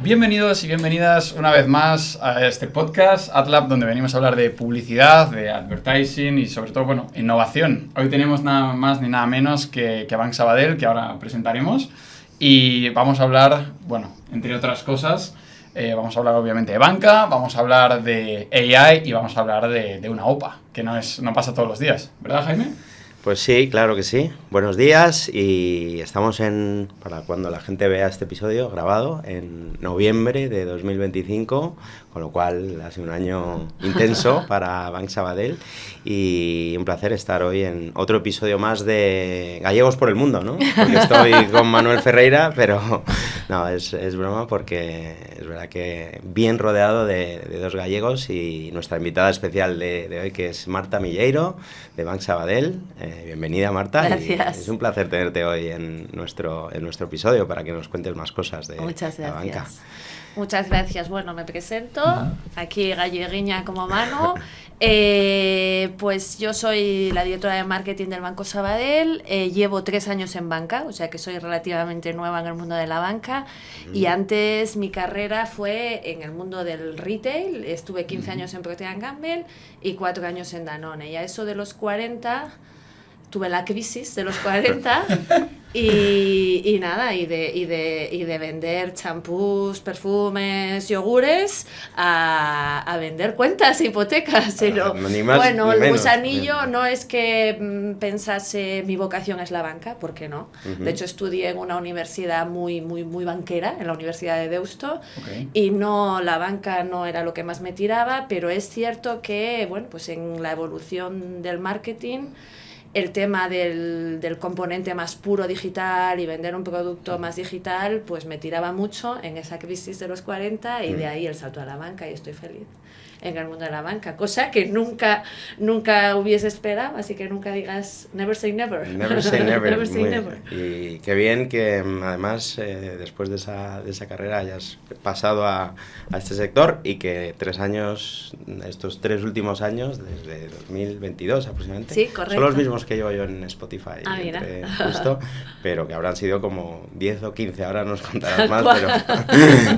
Bienvenidos y bienvenidas una vez más a este podcast, AdLab, donde venimos a hablar de publicidad, de advertising y sobre todo, bueno, innovación. Hoy tenemos nada más ni nada menos que a Banc Sabadell, que ahora presentaremos, y vamos a hablar, bueno, entre otras cosas, vamos a hablar obviamente de banca, vamos a hablar de AI y vamos a hablar de una OPA, que no pasa todos los días, ¿verdad, Jaime? Pues sí, claro que sí. Buenos días y estamos para cuando la gente vea este episodio grabado, en noviembre de 2025, con lo cual ha sido un año intenso para Banc Sabadell y un placer estar hoy en otro episodio más de Gallegos por el Mundo, ¿no? Porque estoy con Manuel Ferreira, pero no, es broma porque es verdad que bien rodeado de dos gallegos y nuestra invitada especial de hoy, que es Marta Milleiro, de Banc Sabadell. Bienvenida, Marta. Gracias. Y es un placer tenerte hoy en nuestro episodio para que nos cuentes más cosas de la banca. Muchas gracias. Bueno, me presento, aquí galleguiña como Manu. Pues yo soy la directora de marketing del Banco Sabadell, llevo 3 años en banca, o sea que soy relativamente nueva en el mundo de la banca, y antes mi carrera fue en el mundo del retail, estuve 15 años en Procter & Gamble y 4 años en Danone, y a eso de los 40... tuve la crisis de los 40 y nada, y de vender champús, perfumes, yogures a vender cuentas, hipotecas. Pero bueno, el gusanillo no es que pensase mi vocación es la banca, porque no. De hecho, estudié en una universidad muy banquera, en la Universidad de Deusto, y no, la banca no era lo que más me tiraba, pero es cierto que, bueno, pues en la evolución del marketing, el tema del componente más puro digital y vender un producto más digital, pues me tiraba mucho en esa crisis de los 40 y de ahí el salto a la banca, y estoy feliz en el mundo de la banca, cosa que nunca hubiese esperado, así que nunca digas never say never. Never say never. Never say never. Y qué bien que además después de esa carrera hayas pasado a este sector y que 3 años, estos 3 últimos años, desde 2022 aproximadamente, sí, correcto, son los mismos que llevo yo en Spotify, justo, pero que habrán sido como 10 o 15, ahora nos contarás más,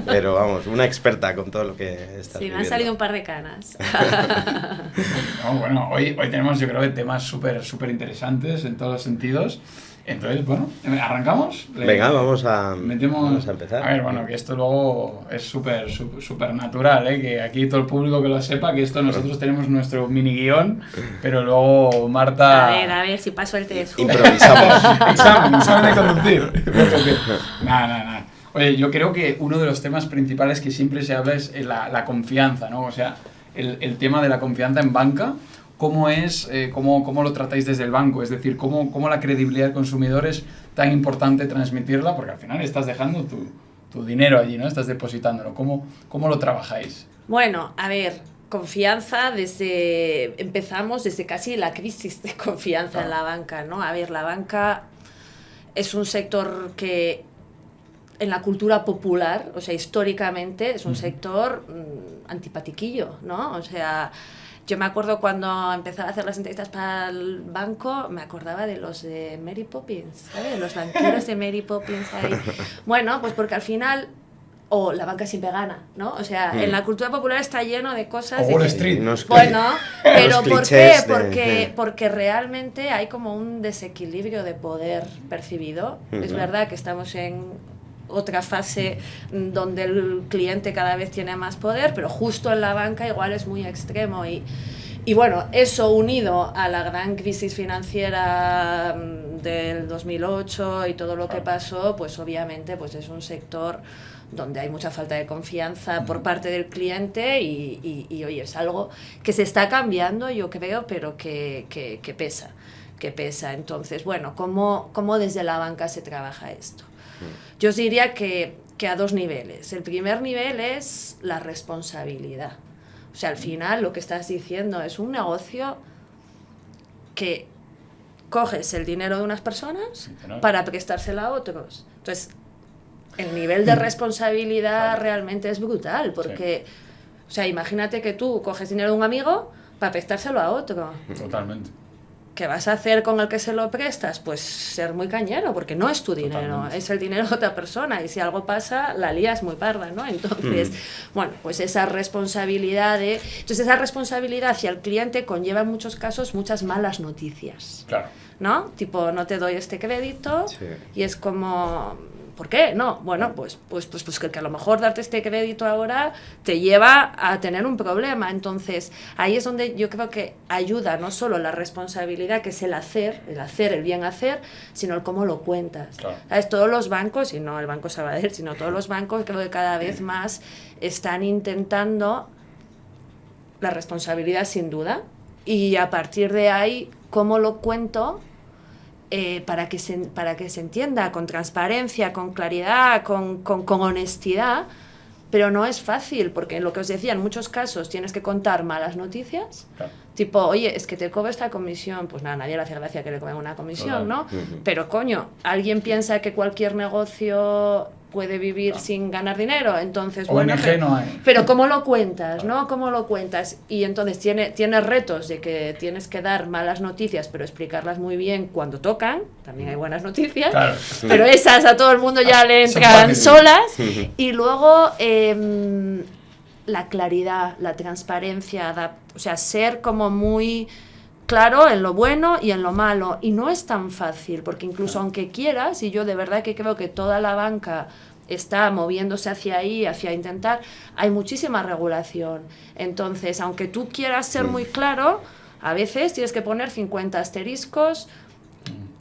pero vamos, una experta con todo lo que estás viviendo. Me han salido un par de canas. No, bueno, hoy tenemos, yo creo, que temas súper interesantes en todos los sentidos. Entonces, bueno, ¿arrancamos? Venga, vamos a empezar. A ver, bueno, que esto luego es súper natural, ¿eh? Que aquí todo el público que lo sepa, que esto nosotros tenemos nuestro mini guión, pero luego Marta... A ver, si paso el test. Improvisamos. examen de conducir. Nada. Oye, yo creo que uno de los temas principales que siempre se habla es la confianza, ¿no? O sea, el tema de la confianza en banca, ¿cómo lo tratáis desde el banco? Es decir, ¿cómo la credibilidad del consumidor es tan importante transmitirla? Porque al final estás dejando tu dinero allí, ¿no? Estás depositándolo. ¿Cómo lo trabajáis? Bueno, a ver, confianza empezamos desde casi la crisis de confianza en la banca, ¿no? A ver, la banca es un sector que en la cultura popular, o sea, históricamente es un sector antipatiquillo, ¿no? O sea, yo me acuerdo cuando empezaba a hacer las entrevistas para el banco, me acordaba de los de Mary Poppins, ¿sabes? Los banqueros de Mary Poppins ahí. Bueno, pues porque al final... la banca siempre gana, ¿no? O sea, en la cultura popular está lleno de cosas... O Wall Street. Bueno, pero ¿por qué? Porque realmente hay como un desequilibrio de poder percibido. Es verdad que estamos en otra fase donde el cliente cada vez tiene más poder, pero justo en la banca igual es muy extremo. Y bueno, eso unido a la gran crisis financiera del 2008 y todo lo que pasó, pues obviamente pues es un sector donde hay mucha falta de confianza por parte del cliente y oye, es algo que se está cambiando, yo creo, pero que pesa. Entonces, bueno, ¿cómo desde la banca se trabaja esto? Yo os diría que a 2 niveles. El primer nivel es la responsabilidad. O sea, al final lo que estás diciendo es un negocio que coges el dinero de unas personas para prestárselo a otros. Entonces, el nivel de responsabilidad realmente es brutal, porque, o sea, imagínate que tú coges dinero de un amigo para prestárselo a otro. Totalmente. ¿qué vas a hacer con el que se lo prestas? Pues ser muy cañero, porque no es tu dinero, Totalmente. es el dinero de otra persona, y si algo pasa, la lías muy parda, ¿no? Entonces, bueno, pues esa responsabilidad hacia el cliente conlleva en muchos casos muchas malas noticias, Claro. ¿no? Tipo, no te doy este crédito, Sí. y es como... ¿Por qué? No, bueno, pues que a lo mejor darte este crédito ahora te lleva a tener un problema. Entonces, ahí es donde yo creo que ayuda no solo la responsabilidad, que es el bien hacer, sino el cómo lo cuentas. Claro. ¿Sabes? Todos los bancos, y no el Banco Sabadell, sino todos los bancos, creo que cada vez más están intentando la responsabilidad sin duda, y a partir de ahí, cómo lo cuento, para que se entienda con transparencia, con claridad, con honestidad, pero no es fácil, porque en lo que os decía, en muchos casos tienes que contar malas noticias, Claro. tipo, oye, es que te cobro esta comisión, pues nada, nadie le hace gracia que le cobren una comisión, Total. ¿no? Pero coño, alguien piensa que cualquier negocio puede vivir sin ganar dinero, entonces bueno, ONG no hay. pero ¿cómo lo cuentas, no? ¿Cómo lo cuentas? Y entonces tienes retos de que tienes que dar malas noticias, pero explicarlas muy bien cuando tocan, también hay buenas noticias, Claro. pero esas a todo el mundo ya le Son entran fáciles. solas. Y luego la claridad, la transparencia, o sea, ser como muy claro en lo bueno y en lo malo. Y no es tan fácil, porque incluso aunque quieras, y yo de verdad que creo que toda la banca está moviéndose hacia ahí, hacia intentar, hay muchísima regulación. Entonces, aunque tú quieras ser muy claro, a veces tienes que poner 50 asteriscos,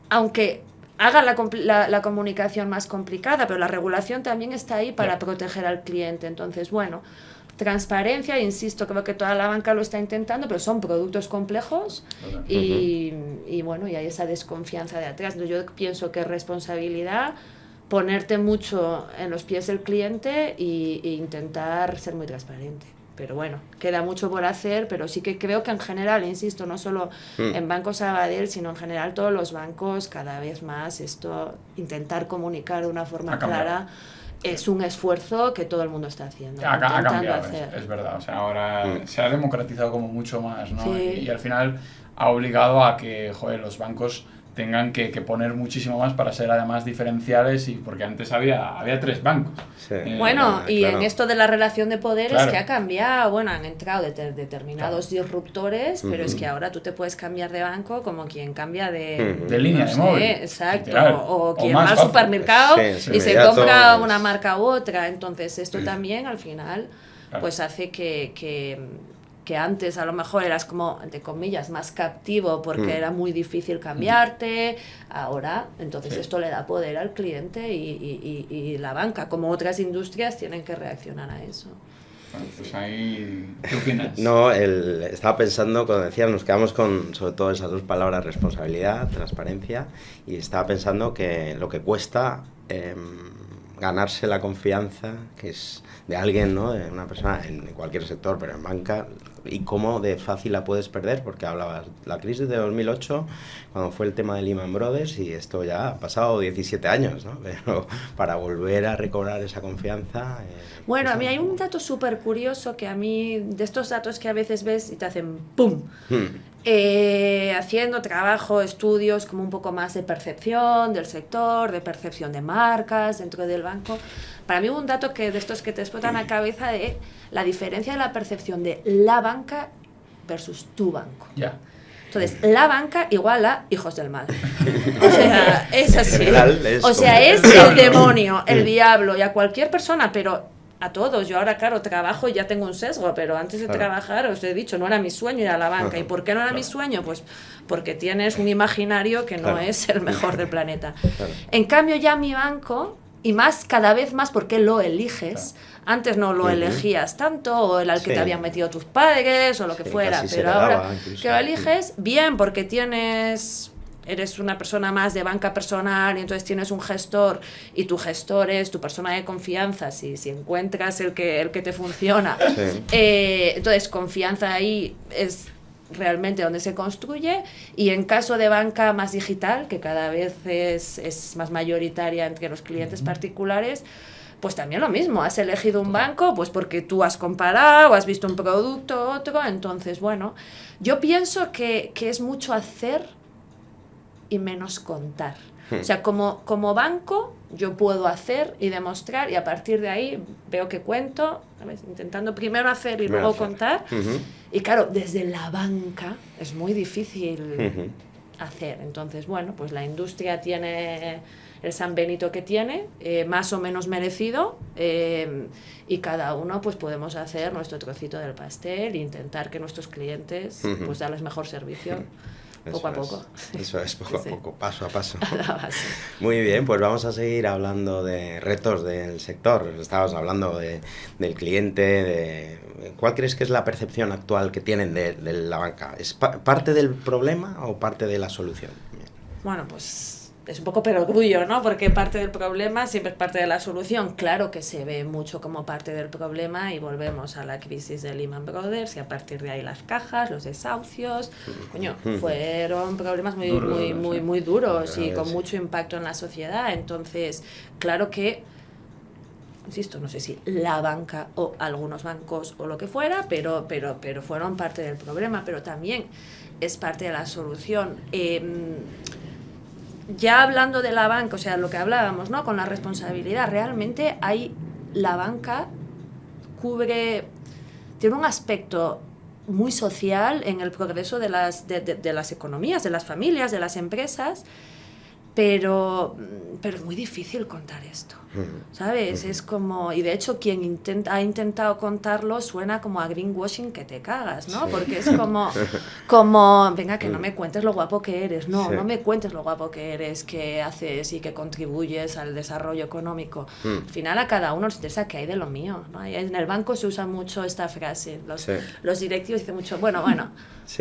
aunque haga la comunicación más complicada, pero la regulación también está ahí para proteger al cliente. Entonces, bueno, transparencia, insisto, creo que toda la banca lo está intentando, pero son productos complejos y bueno, y hay esa desconfianza de atrás. Yo pienso que es responsabilidad ponerte mucho en los pies del cliente e intentar ser muy transparente. Pero bueno, queda mucho por hacer, pero sí que creo que en general, insisto, no solo en Banco Sabadell, sino en general todos los bancos, cada vez más intentar comunicar de una forma clara es un esfuerzo que todo el mundo está haciendo. Ha cambiado, hacer. es verdad. O sea, ahora se ha democratizado como mucho más, ¿no? Sí. Y al final ha obligado a que, joder, los bancos tengan que poner muchísimo más para ser además diferenciales, y porque antes había 3 bancos. Sí. Bueno, y claro. en esto de la relación de poderes, Claro. que ha cambiado, bueno, han entrado determinados disruptores, pero es que ahora tú te puedes cambiar de banco como quien cambia De línea no de sé, móvil. exacto, Literal. o quien más va al fácil. supermercado Sí, es y se inmediato, compra es- una marca u otra. Entonces esto también al final Claro. pues hace que antes a lo mejor eras como, entre comillas, más captivo porque era muy difícil cambiarte, ahora entonces esto le da poder al cliente y la banca, como otras industrias, tienen que reaccionar a eso. Bueno, pues ahí, ¿qué opinas? No, estaba pensando, cuando decías, nos quedamos con sobre todo esas 2 palabras, responsabilidad, transparencia, y estaba pensando que lo que cuesta ganarse la confianza que es de alguien, ¿no? De una persona en cualquier sector, pero en banca, y cómo de fácil la puedes perder, porque hablabas la crisis de 2008, cuando fue el tema de Lehman Brothers, y esto ya ha pasado 17 años, ¿no? Pero para volver a recobrar esa confianza... Bueno, a mí hay un dato súper curioso que a mí, de estos datos que a veces ves y te hacen ¡pum! Haciendo trabajo, estudios como un poco más de percepción del sector, de percepción de marcas dentro del banco. Para mí hubo un dato que de estos que te explotan la cabeza de la diferencia de la percepción de la banca versus tu banco. Ya. Entonces, la banca igual a hijos del mal. O sea, es así. En general, es O sea, como- es el demonio, el diablo, y a cualquier persona, pero a todos. Yo ahora, claro, trabajo y ya tengo un sesgo, pero antes de trabajar, os he dicho, no era mi sueño ir a la banca. ¿Y por qué no era mi sueño? Pues porque tienes un imaginario que no es el mejor del planeta. En cambio, ya mi banco, y más cada vez más porque lo eliges, antes no lo elegías tanto, o el al que Sí. te habían metido tus padres, o lo que Sí, fuera, casi se pero heredaba, ahora incluso. que lo eliges, bien, porque eres una persona más de banca personal y entonces tienes un gestor y tu gestor es tu persona de confianza, si encuentras el que te funciona. Sí. Entonces, confianza ahí es realmente donde se construye, y en caso de banca más digital, que cada vez es más mayoritaria entre los clientes particulares, pues también lo mismo, has elegido un banco pues porque tú has comparado, has visto un producto, otro, entonces bueno, yo pienso que es mucho hacer y menos contar. O sea, como banco yo puedo hacer y demostrar y a partir de ahí veo que cuento, ¿sabes? Intentando primero hacer y luego contar. Y claro, desde la banca es muy difícil hacer. Entonces, bueno, pues la industria tiene el San Benito que tiene, más o menos merecido, y cada uno pues podemos hacer nuestro trocito del pastel e intentar que nuestros clientes pues darles mejor servicio. Poco a poco. Eso es, poco a poco, paso a paso. Sí. Muy bien, pues vamos a seguir hablando de retos del sector. Estabas hablando del cliente, ¿cuál crees que es la percepción actual que tienen de la banca? ¿Es parte del problema o parte de la solución? Bueno, pues es un poco perogrullo, ¿no? Porque parte del problema siempre es parte de la solución. Claro que se ve mucho como parte del problema y volvemos a la crisis de Lehman Brothers y a partir de ahí las cajas, los desahucios. Coño, fueron problemas muy duros y con mucho impacto en la sociedad. Entonces, claro que, insisto, no sé si la banca o algunos bancos o lo que fuera, pero fueron parte del problema, pero también es parte de la solución. Ya hablando de la banca, o sea, lo que hablábamos, ¿no? Con la responsabilidad, realmente la banca tiene un aspecto muy social en el progreso de las economías, de las familias, de las empresas, pero es muy difícil contar esto, ¿sabes? Es como, y de hecho quien ha intentado contarlo suena como a greenwashing que te cagas, ¿no? Porque es como venga, que no me cuentes lo guapo que eres, no me cuentes lo guapo que eres, que haces y que contribuyes al desarrollo económico. Al final a cada uno nos interesa que hay de lo mío, ¿no? En el banco se usa mucho esta frase, los directivos dicen mucho, bueno,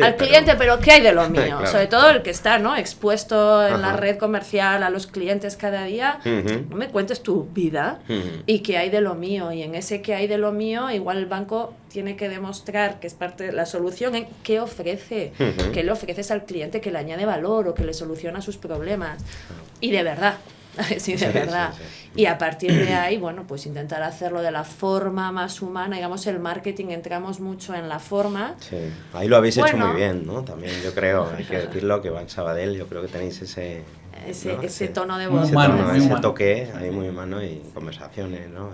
al cliente, pero ¿qué hay de lo mío? Claro. Sobre todo el que está, ¿no? Expuesto en la red comercial a los clientes cada día, no me cuentes tu vida y qué hay de lo mío, y en ese qué hay de lo mío igual el banco tiene que demostrar que es parte de la solución en qué ofrece, qué le ofreces al cliente que le añade valor o que le soluciona sus problemas, y de verdad. Sí, de verdad. Y a partir de ahí, bueno, pues intentar hacerlo de la forma más humana. Digamos, el marketing, entramos mucho en la forma. Sí, ahí lo habéis hecho muy bien, ¿no? También yo creo, hay que decirlo, que Banc Sabadell, yo creo que tenéis ese tono de voz. Ese toque ahí muy humano y conversaciones, ¿no?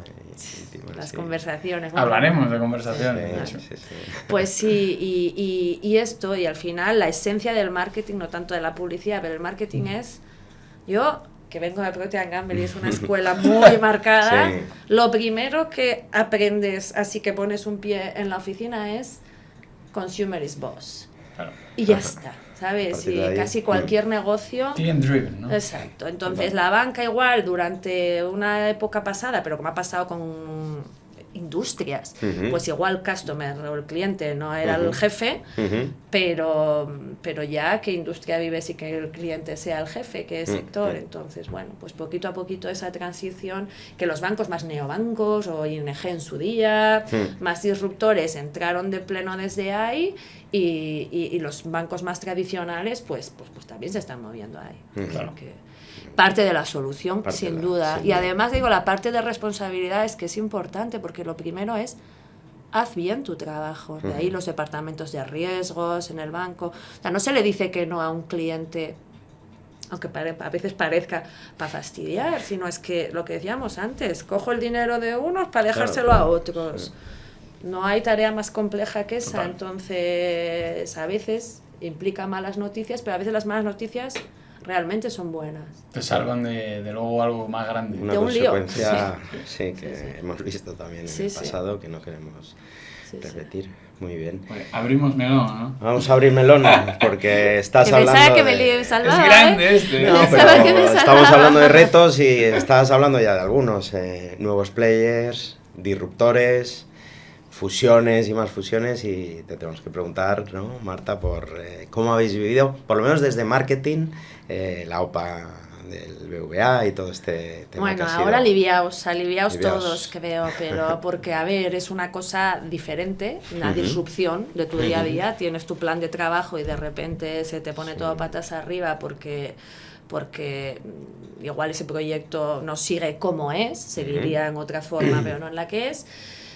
Las conversaciones. Bueno. Hablaremos de conversaciones. Sí. Pues sí, y esto, y al final la esencia del marketing, no tanto de la publicidad, pero el marketing es... que vengo de Procter & Gamble y es una escuela muy marcada, lo primero que aprendes, así que pones un pie en la oficina, es consumer is boss. Claro. Y ya está, ¿sabes? Y casi cualquier negocio... Client driven, ¿no? Exacto. Entonces la banca igual, durante una época pasada, pero como ha pasado con industrias, pues igual customer o el cliente no era el jefe, pero ya que industria vives y que el cliente sea el jefe, que es sector. Entonces, bueno, pues poquito a poquito esa transición, que los bancos más neobancos o ING en su día, más disruptores, entraron de pleno desde ahí, y los bancos más tradicionales pues también se están moviendo ahí. Claro. Que parte de la solución, sin duda. Y además, digo, la parte de responsabilidad es que es importante, porque lo primero es haz bien tu trabajo. De ahí los departamentos de riesgos en el banco. O sea, no se le dice que no a un cliente, aunque a veces parezca para fastidiar, sino es que lo que decíamos antes, cojo el dinero de unos para dejárselo a otros. No hay tarea más compleja que esa. Entonces, a veces implica malas noticias, pero a veces las malas noticias realmente son buenas. Te salvan de luego algo más grande. Una consecuencia que hemos visto también en el pasado, que no queremos repetir. Muy bien. Pues abrimos melón, ¿no? Vamos a abrir melón, porque estás que hablando que me salvaba, es grande este. No, pero estamos hablando de retos y estás hablando ya de algunos. Nuevos players, disruptores, fusiones y más fusiones, y te tenemos que preguntar, ¿no, Marta, por cómo habéis vivido, por lo menos desde marketing, la OPA del BVA y todo este tema. Bueno, ahora aliviaos todos, creo, pero porque, a ver, es una cosa diferente, una disrupción de tu día a día, tienes tu plan de trabajo y de repente se te pone todo patas arriba porque igual ese proyecto no sigue como es, seguiría en otra forma, pero no en la que es.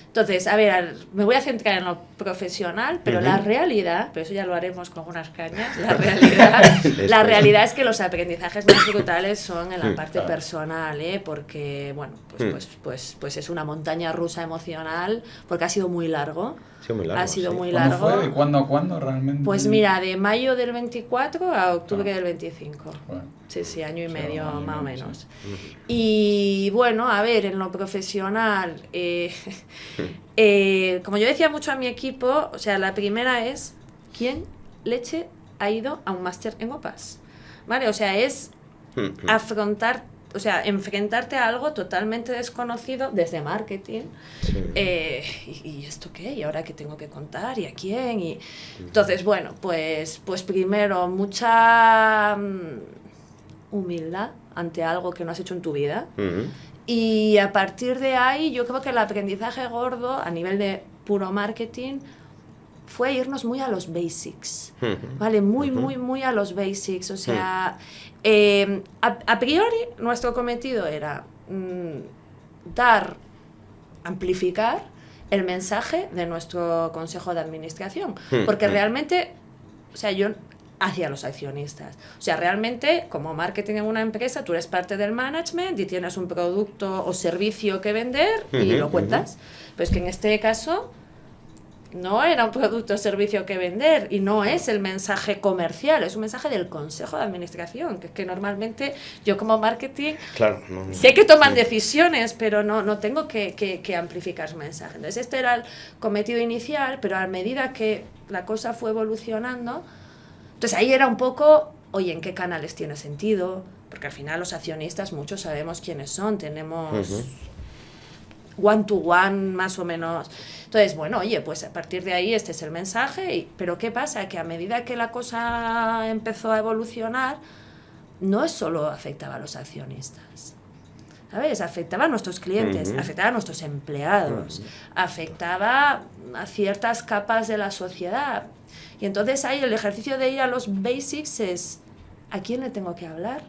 Entonces, a ver, me voy a centrar en lo profesional, pero la realidad, pero eso ya lo haremos con unas cañas, la realidad es que los aprendizajes más brutales son en la parte personal, porque, bueno, pues es una montaña rusa emocional, porque ha sido muy largo. Ha sido muy largo. ¿Cuándo fue? ¿De cuándo a cuándo realmente? Pues mira, de mayo del 24 a octubre del 25. Bueno. Sí, año y medio más o menos. Y bueno, a ver, en lo profesional, como yo decía mucho a mi equipo, o sea, la primera es, ¿quién leche ha ido a un máster en OPAS? ¿Vale? O sea, es afrontar, o sea, enfrentarte a algo totalmente desconocido desde marketing. ¿Y esto qué? ¿Y ahora qué tengo que contar? ¿Y a quién? Y entonces, bueno, pues primero, mucha humildad ante algo que no has hecho en tu vida. Y a partir de ahí, yo creo que el aprendizaje gordo a nivel de puro marketing fue irnos muy a los basics, ¿vale? Muy a los basics. O sea, a priori nuestro cometido era amplificar el mensaje de nuestro consejo de administración, porque realmente, o sea, yo hacia los accionistas. O sea, realmente, como marketing en una empresa, tú eres parte del management y tienes un producto o servicio que vender y lo cuentas. Pero es que en este caso no era un producto o servicio que vender y no es el mensaje comercial, es un mensaje del consejo de administración, que es que normalmente yo como marketing sé que toman decisiones, pero no tengo que amplificar su mensaje. Entonces este era el cometido inicial, pero a medida que la cosa fue evolucionando, entonces ahí era un poco, oye, ¿en qué canales tiene sentido? Porque al final los accionistas, muchos sabemos quiénes son, tenemos one-to-one más o menos. Entonces, bueno, oye, pues a partir de ahí este es el mensaje, pero ¿qué pasa? Que a medida que la cosa empezó a evolucionar, no solo afectaba a los accionistas, ¿sabes? Afectaba a nuestros clientes, afectaba a nuestros empleados, afectaba a ciertas capas de la sociedad. Y entonces ahí el ejercicio de ir a los basics es, ¿a quién le tengo que hablar?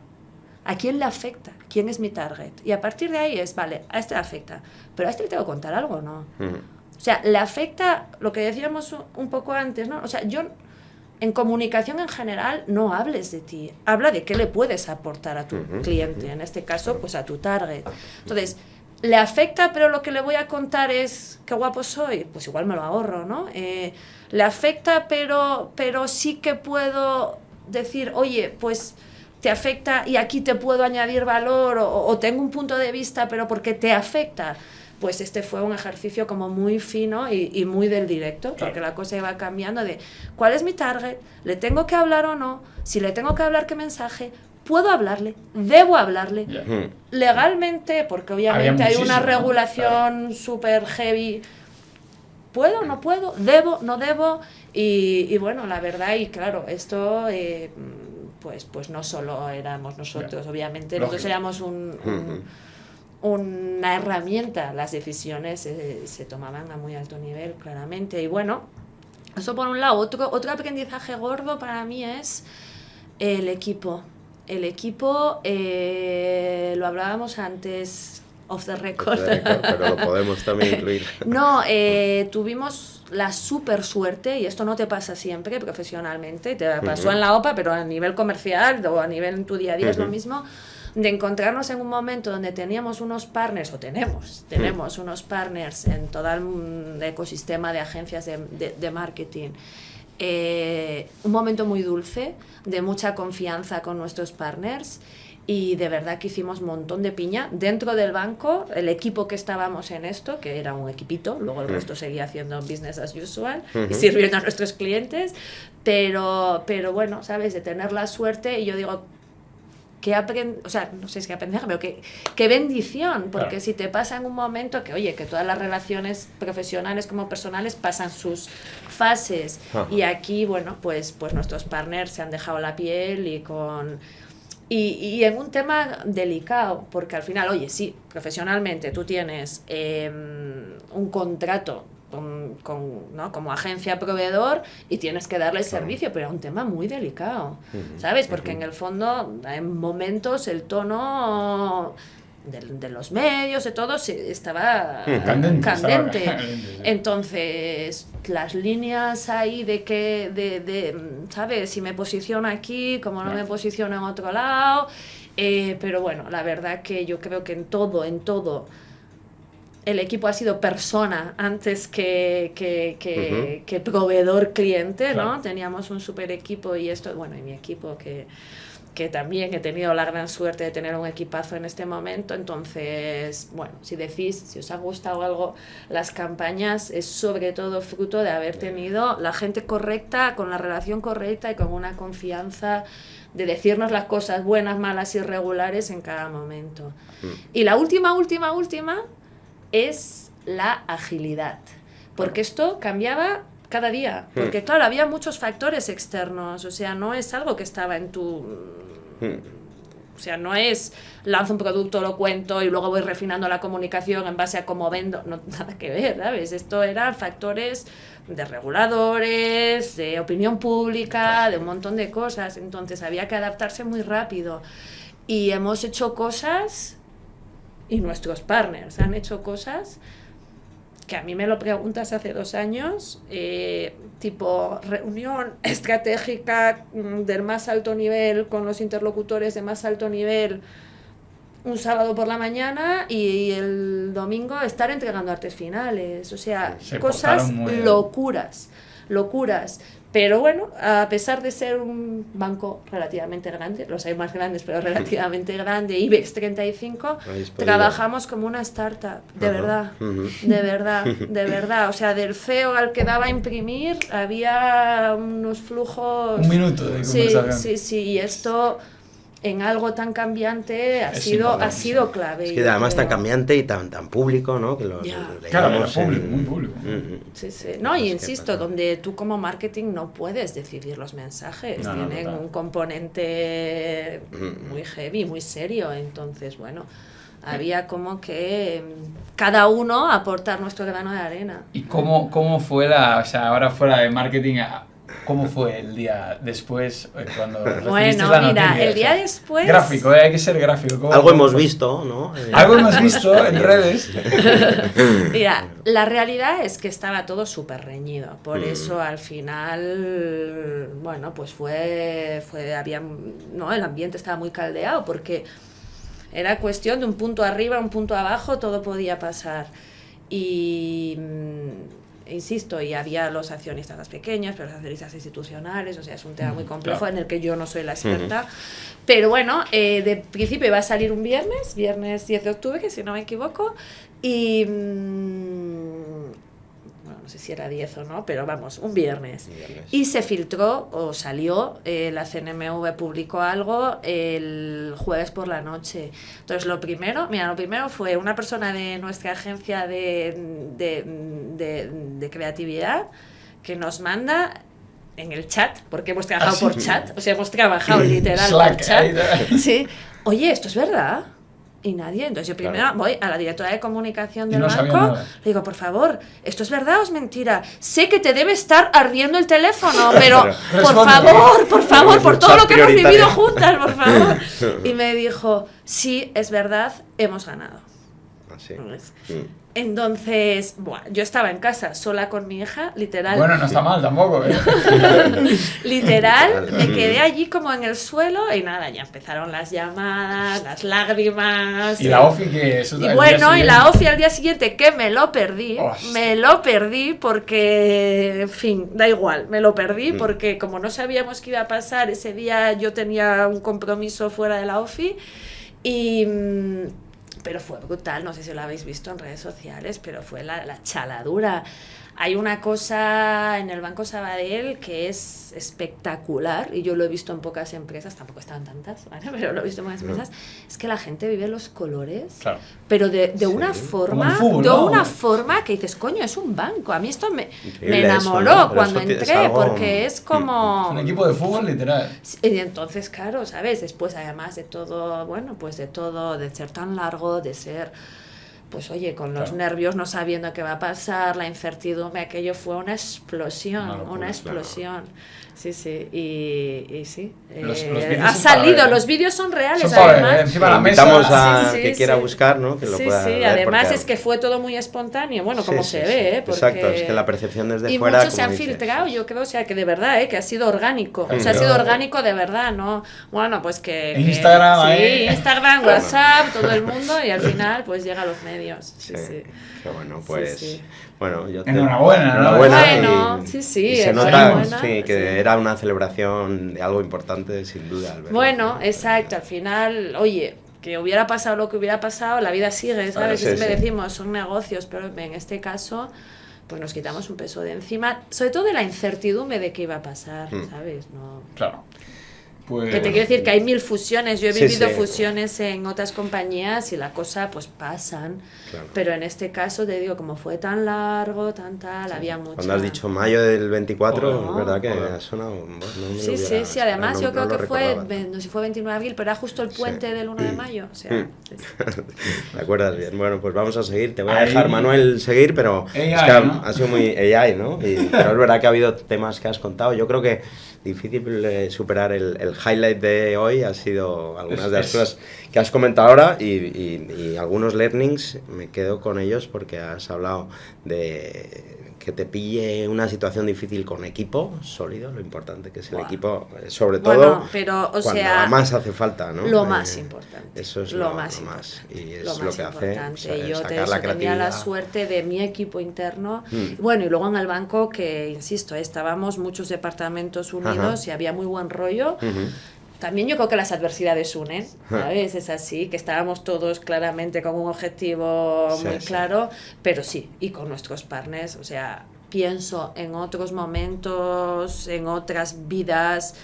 ¿A quién le afecta? ¿Quién es mi target? Y a partir de ahí es, vale, a este le afecta, pero a este le tengo que contar algo, ¿no? O sea, le afecta lo que decíamos un poco antes, ¿no? O sea, yo en comunicación en general no hables de ti, habla de qué le puedes aportar a tu cliente, en este caso, pues a tu target. Entonces, ¿le afecta, pero lo que le voy a contar es qué guapo soy? Pues igual me lo ahorro, ¿no? Le afecta, pero sí que puedo decir, oye, pues te afecta y aquí te puedo añadir valor o tengo un punto de vista, pero porque te afecta. Pues este fue un ejercicio como muy fino y muy del directo, porque la cosa iba cambiando de ¿cuál es mi target? ¿Le tengo que hablar o no? Si le tengo que hablar, ¿qué mensaje? ¿Puedo hablarle? ¿Debo hablarle? Legalmente, porque obviamente hay una regulación súper heavy. ¿Puedo? ¿No puedo? ¿Debo? ¿No debo? Y bueno, la verdad, y claro, esto pues no solo éramos nosotros, obviamente, nosotros éramos una herramienta, las decisiones se tomaban a muy alto nivel, claramente. Y bueno, eso por un lado. Otro aprendizaje gordo para mí es el equipo. El equipo, lo hablábamos antes, off the record. Pero lo podemos también incluir. No, tuvimos la súper suerte, y esto no te pasa siempre profesionalmente, te pasó en la OPA, pero a nivel comercial o a nivel en tu día a día es lo mismo, de encontrarnos en un momento donde teníamos unos partners, o tenemos unos partners en todo el ecosistema de agencias de marketing. Un momento muy dulce, de mucha confianza con nuestros partners, y de verdad que hicimos un montón de piña dentro del banco, el equipo que estábamos en esto, que era un equipito, luego el resto seguía haciendo business as usual y sirviendo a nuestros clientes, pero bueno, ¿sabes? De tener la suerte, y yo digo, o sea, no sé si aprender, pero qué bendición, porque si te pasa en un momento que, oye, que todas las relaciones profesionales como personales pasan sus fases, y aquí, bueno, pues nuestros partners se han dejado la piel y en un tema delicado, porque al final, oye, sí, profesionalmente tú tienes un contrato ¿no? como agencia proveedor y tienes que darle servicio, pero es un tema muy delicado, ¿sabes? Porque en el fondo en momentos el tono de los medios, de todo, estaba candente. Entonces, las líneas ahí de que, ¿sabes? Si me posiciono aquí, como no me posiciono en otro lado. Pero bueno, la verdad que yo creo que en todo, el equipo ha sido persona antes que proveedor cliente, ¿no? Claro. Teníamos un super equipo y mi equipo que también he tenido la gran suerte de tener un equipazo en este momento. Entonces, bueno, si os ha gustado algo las campañas, es sobre todo fruto de haber tenido la gente correcta, con la relación correcta y con una confianza de decirnos las cosas buenas, malas y regulares en cada momento. Y la última es la agilidad, porque esto cambiaba cada día, porque claro, había muchos factores externos, o sea, no es algo que estaba en tu... O sea, no es lanzo un producto, lo cuento y luego voy refinando la comunicación en base a cómo vendo, no, nada que ver, ¿sabes? Esto eran factores de reguladores, de opinión pública, de un montón de cosas, entonces había que adaptarse muy rápido y hemos hecho cosas y nuestros partners han hecho cosas que a mí me lo preguntas hace 2 años, tipo reunión estratégica del más alto nivel con los interlocutores de más alto nivel un sábado por la mañana y el domingo estar entregando artes finales, o sea, cosas locuras. Pero bueno, a pesar de ser un banco relativamente grande, los hay más grandes, pero relativamente grande, IBEX 35, trabajamos como una startup, de verdad. O sea, del CEO al que daba a imprimir había unos flujos... Un minuto de conversación. Sí, y esto... en algo tan cambiante ha sido clave. Es que además tan cambiante y tan público, ¿no? Que claro, público, muy público. Sí. No, y insisto, donde tú como marketing no puedes decidir los mensajes, tienen un componente muy heavy, muy serio, entonces, bueno, había como que cada uno aportar nuestro grano de arena. ¿Y cómo fue ahora fuera de marketing... ¿Cómo fue el día después cuando recibiste la noticia? El día después... Gráfico, hay que ser gráfico. Algo hemos visto, ¿no? Algo hemos visto en redes. Mira, la realidad es que estaba todo súper reñido. Por eso al final, bueno, pues el ambiente estaba muy caldeado porque era cuestión de un punto arriba, un punto abajo, todo podía pasar. Y... insisto, y había los accionistas más pequeños, pero los accionistas institucionales, o sea, es un tema muy complejo en el que yo no soy la experta. Pero bueno, de principio iba a salir un viernes 10 de octubre, si no me equivoco, y... no sé si era 10 o no, pero vamos, un viernes. Y se filtró, o salió, la CNMV publicó algo el jueves por la noche. Entonces, lo primero fue una persona de nuestra agencia de creatividad que nos manda en el chat, porque hemos trabajado por chat, o sea, hemos trabajado literal Slack, por chat. Sí. Oye, ¿esto es verdad? Y nadie. Entonces yo primero voy a la directora de comunicación del banco, le digo, por favor, ¿esto es verdad o es mentira? Sé que te debe estar ardiendo el teléfono, pero por favor, por todo lo que hemos vivido juntas, por favor. Y me dijo, sí, es verdad, hemos ganado. ¿Sí? Entonces, yo estaba en casa sola con mi hija, literal. Bueno, no está mal tampoco, ¿eh? Literal, me quedé allí como en el suelo y nada, ya empezaron las llamadas, las lágrimas. ¿Y la OFI que eso? Y bueno, y la OFI al día siguiente que me lo perdí porque, en fin, da igual, me lo perdí porque como no sabíamos qué iba a pasar, ese día yo tenía un compromiso fuera de la OFI pero fue brutal, no sé si lo habéis visto en redes sociales, pero fue la chaladura. Hay una cosa en el Banco Sabadell que es espectacular, y yo lo he visto en pocas empresas, tampoco estaban tantas, ¿vale? Pero lo he visto en pocas empresas, es que la gente vive los colores, claro, pero de una forma, fútbol, de una forma que dices, coño, es un banco. A mí esto me enamoró eso, ¿no? cuando entré, algo... porque es como... un equipo de fútbol literal. Y entonces, claro, ¿sabes? Después, además de todo, bueno, pues de todo, de ser tan largo, de ser pues oye, con los nervios, no sabiendo qué va a pasar, la incertidumbre, aquello fue una explosión, una explosión. Sí, sí, y sí. Ha salido, los vídeos son reales, además. Encima de la mesa. Invitamos a que quiera buscar, ¿no? Que lo pueda ver, además porque... es que fue todo muy espontáneo, bueno, como se ve, porque... Exacto, es que la percepción desde y fuera... muchos se han filtrado, yo creo, o sea, que de verdad, que ha sido orgánico, o sea, ha sido orgánico de verdad, ¿no? Bueno, pues que... Instagram, Instagram, WhatsApp, todo el mundo, y al final, pues llega a los medios. Sí. Qué bueno, pues... Bueno, yo enhorabuena, ¿no? Bueno, sí, se nota que era una celebración de algo importante, sin duda. Bueno, exacto, al final, oye, que hubiera pasado lo que hubiera pasado, la vida sigue, ¿sabes? Siempre decimos, son negocios, pero en este caso, pues nos quitamos un peso de encima, sobre todo de la incertidumbre de qué iba a pasar, ¿sabes? No. Claro. Pues, que te quiero decir que hay 1000 fusiones, yo he vivido fusiones en otras compañías y la cosa pues pasan, pero en este caso te digo, como fue tan largo, había mucho. Cuando has dicho mayo del 24, es verdad que ha sonado... Sí, además yo creo que fue, no sé si fue 29 de abril, pero era justo el puente del 1 de mayo, o sea... ¿Te acuerdas bien? Bueno, pues vamos a seguir, te voy a dejar, Manuel, seguir, pero AI, es que ¿no? ha sido muy AI, ¿no? Pero es verdad que ha habido temas que has contado, yo creo que difícil superar el highlight de hoy ha sido algunas de las cosas que has comentado ahora y algunos learnings, me quedo con ellos porque has hablado de que te pille una situación difícil con equipo sólido, lo importante que es el equipo, sobre todo pero, cuando más hace falta, ¿no? Lo más importante. Eso es lo más y es lo lo que hace yo tenía la suerte de mi equipo interno, bueno, y luego en el banco que, insisto, estábamos muchos departamentos unidos y había muy buen rollo. También yo creo que las adversidades unen, ¿sabes? Es así, que estábamos todos claramente con un objetivo muy claro, pero sí, y con nuestros partners, o sea, pienso en otros momentos, en otras vidas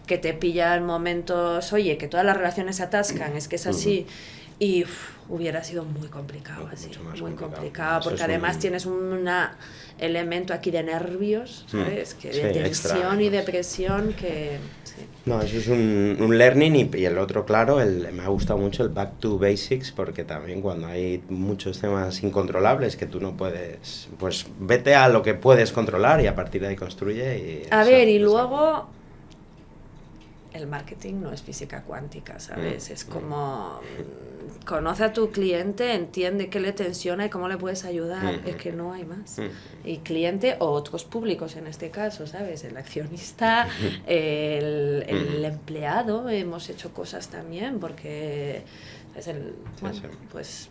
que te pillan momentos, oye, que todas las relaciones se atascan, es que es así, y hubiera sido muy complicado, así, muy complicado, porque además tienes un elemento aquí de nervios, ¿sabes? Que de tensión extra, y depresión que... No, eso es un learning y el otro, claro, me ha gustado mucho el back to basics, porque también cuando hay muchos temas incontrolables que tú no puedes, pues vete a lo que puedes controlar y a partir de ahí construye. Y luego... El marketing no es física cuántica, ¿sabes? Es como... Conoce a tu cliente, entiende qué le tensiona y cómo le puedes ayudar. Es que no hay más. Y cliente o otros públicos en este caso, ¿sabes? El accionista, el empleado, hemos hecho cosas también porque... pues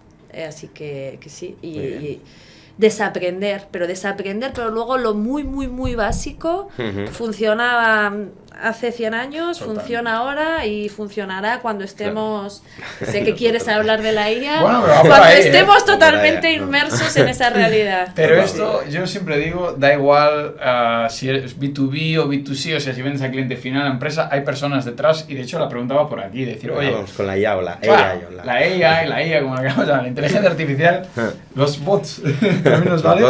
así que sí. Y desaprender, pero luego lo muy, muy, muy básico funcionaba hace 100 años, funciona ahora y funcionará cuando estemos... Sé que quieres hablar de la IA, cuando estemos totalmente inmersos en esa realidad. Pero esto, yo siempre digo, da igual si eres B2B o B2C, o sea, si vendes al cliente final a la empresa, hay personas detrás, y de hecho la preguntaba por aquí, decir, oye... Vamos con la IA o la AI. La IA, como la queramos llamar, la inteligencia artificial, los bots, ¿vale?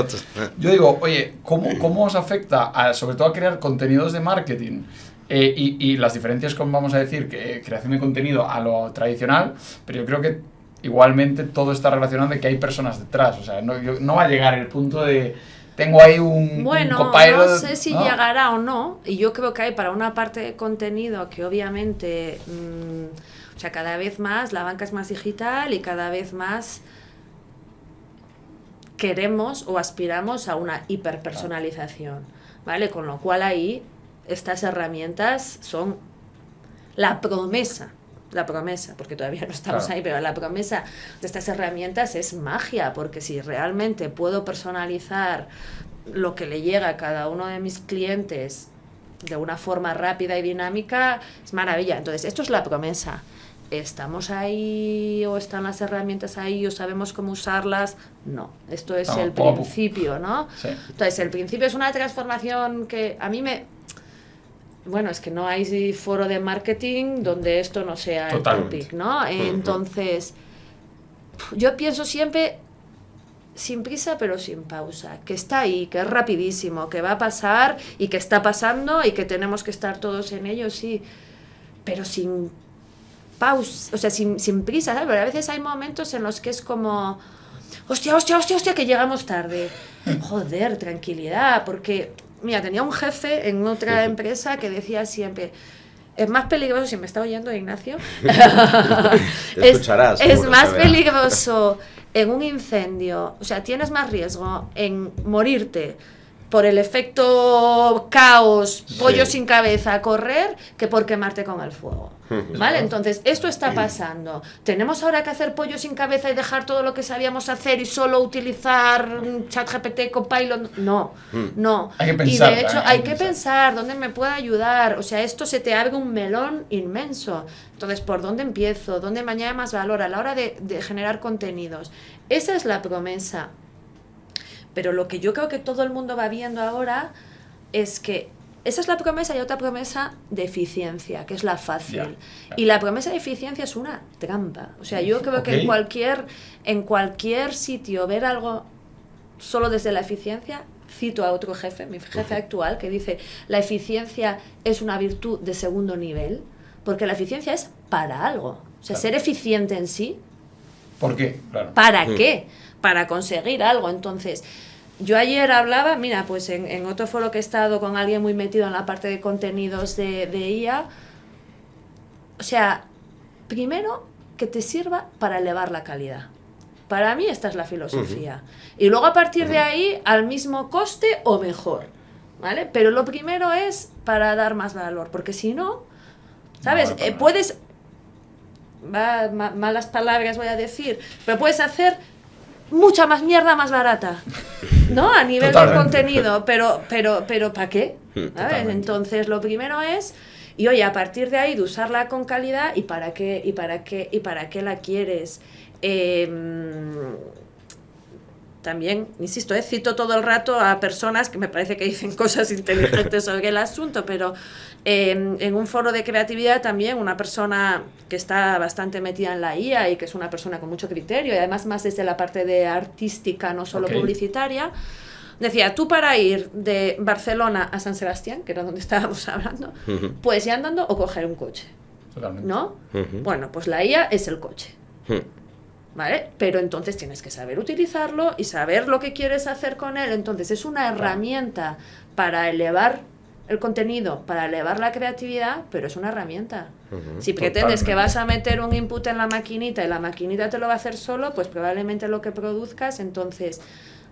Yo digo, oye, ¿cómo os afecta, sobre todo a crear contenidos de marketing? Y las diferencias con, vamos a decir, que creación de contenido a lo tradicional, pero yo creo que igualmente todo está relacionado de que hay personas detrás, o sea, no va a llegar el punto de... Tengo ahí un copilot, no sé si llegará o no, y yo creo que hay para una parte de contenido que obviamente, o sea, cada vez más la banca es más digital y cada vez más queremos o aspiramos a una hiperpersonalización, ¿vale? Con lo cual ahí estas herramientas son la promesa, porque todavía no estamos ahí, pero la promesa de estas herramientas es magia, porque si realmente puedo personalizar lo que le llega a cada uno de mis clientes de una forma rápida y dinámica, es maravilla. Entonces, esto es la promesa. ¿Estamos ahí o están las herramientas ahí o sabemos cómo usarlas? No, esto es el principio, ¿no? Sí. Entonces, el principio es una transformación que a mí me... Bueno, es que no hay foro de marketing donde esto no sea el topic, ¿no? Entonces, yo pienso siempre sin prisa pero sin pausa, que está ahí, que es rapidísimo, que va a pasar y que está pasando y que tenemos que estar todos en ello, sí, pero sin pausa, o sea, sin prisa, ¿sabes? Pero a veces hay momentos en los que es como... hostia, que llegamos tarde. Joder, tranquilidad, porque, mira, tenía un jefe en otra empresa que decía siempre... Es más peligroso, si me está oyendo Ignacio, Te escucharás, es seguro, más se verá. peligroso en un incendio, o sea, tienes más riesgo en morirte por el efecto caos, pollo sin cabeza, correr, que por quemarte con el fuego. ¿Vale? Entonces, esto está pasando. ¿Tenemos ahora que hacer pollo sin cabeza y dejar todo lo que sabíamos hacer y solo utilizar ChatGPT, Copilot? No, no. Hay que pensar, y de hecho, hay hay que que pensar dónde me puede ayudar. O sea, esto se te abre un melón inmenso. Entonces, ¿por dónde empiezo? ¿Dónde me añade más valor a la hora de generar contenidos? Esa es la promesa. Pero lo que yo creo que todo el mundo va viendo ahora es que esa es la promesa y otra promesa de eficiencia, que es la fácil. Ya. Y la promesa de eficiencia es una trampa. O sea, yo creo que en cualquier sitio ver algo solo desde la eficiencia, cito a otro jefe, mi jefe actual, que dice, la eficiencia es una virtud de segundo nivel, porque la eficiencia es para algo. O sea, ser eficiente en sí. ¿Por qué? Claro. ¿Para qué? Para conseguir algo. Entonces, yo ayer hablaba, mira, pues en otro foro que he estado con alguien muy metido en la parte de contenidos de IA, o sea, primero que te sirva para elevar la calidad. Para mí esta es la filosofía. Y luego a partir de ahí, al mismo coste o mejor, ¿vale? Pero lo primero es para dar más valor, porque si no, ¿sabes? No, Puedes... malas palabras voy a decir, pero puedes hacer mucha más mierda más barata, ¿no? A nivel de contenido, pero ¿para qué? ¿Sabes? Entonces lo primero es, y oye, a partir de ahí de usarla con calidad y para qué la quieres. También, insisto, cito todo el rato a personas que me parece que dicen cosas inteligentes sobre el asunto, pero en un foro de creatividad también una persona que está bastante metida en la IA y que es una persona con mucho criterio y además más desde la parte de artística, no solo publicitaria, decía, tú para ir de Barcelona a San Sebastián, que era donde estábamos hablando, pues ya andando o coger un coche. Totalmente. ¿No? Bueno, pues la IA es el coche. ¿Vale? Pero entonces tienes que saber utilizarlo y saber lo que quieres hacer con él. Entonces es una herramienta para elevar el contenido, para elevar la creatividad, pero es una herramienta. Si pretendes que vas a meter un input en la maquinita y la maquinita te lo va a hacer solo, pues probablemente lo que produzcas, entonces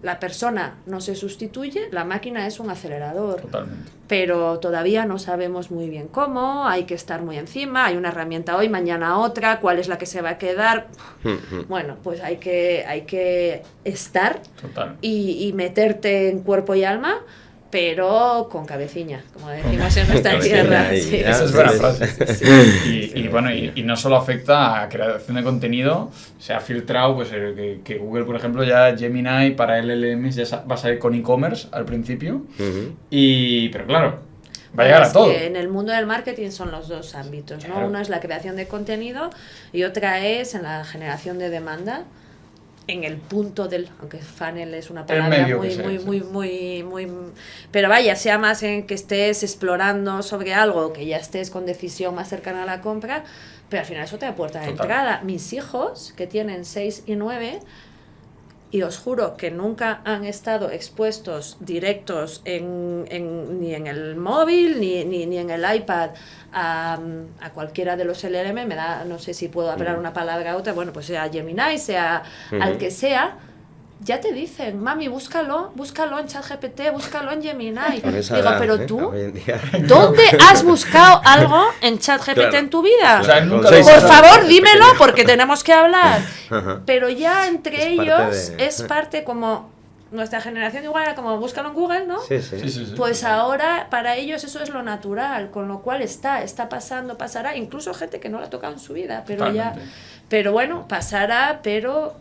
la persona no se sustituye, la máquina es un acelerador. Totalmente. Pero todavía no sabemos muy bien cómo, hay que estar muy encima, hay una herramienta hoy, mañana otra, cuál es la que se va a quedar. Bueno, pues hay que estar y meterte en cuerpo y alma, pero con cabeciña, como decimos en nuestra tierra. Sí. Esa es buena frase. Y bueno, y no solo afecta a creación de contenido, se ha filtrado pues que Google, por ejemplo, ya Gemini para LLMs ya va a salir con e-commerce al principio, pero claro, va a llegar a todo. Que en el mundo del marketing son los dos ámbitos, ¿no? Claro. Uno es la creación de contenido y otra es en la generación de demanda. En el punto del, aunque funnel es una palabra muy, pero vaya, sea más en que estés explorando sobre algo, que ya estés con decisión más cercana a la compra, pero al final eso te da puerta de entrada. Mis hijos, que tienen 6 y 9, y os juro que nunca han estado expuestos directos ni en el móvil ni en el iPad a cualquiera de los LLM, me da, no sé si puedo hablar una palabra u otra, bueno, pues sea Gemini, sea al que sea, ya te dicen, mami, búscalo en ChatGPT, búscalo en Gemini. Digo, pero tú, ¿dónde has buscado algo en ChatGPT en tu vida? O sea, por favor, dímelo, porque tenemos que hablar. Pero ya entre ellos es parte como... Nuestra generación igual era como búscalo en Google, ¿no? Sí. Pues ahora para ellos eso es lo natural, con lo cual está pasando, pasará, incluso gente que no la ha tocado en su vida, pero bueno, pasará, pero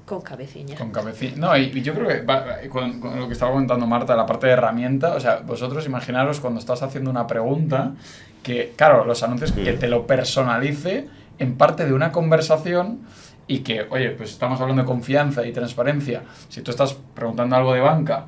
con cabeciña. Con cabeciña. No, y yo creo que con lo que estaba comentando Marta, la parte de herramienta, o sea, vosotros imaginaros cuando estás haciendo una pregunta, que claro, los anuncios que te lo personalice en parte de una conversación. Y que, oye, pues estamos hablando de confianza y transparencia. Si tú estás preguntando algo de banca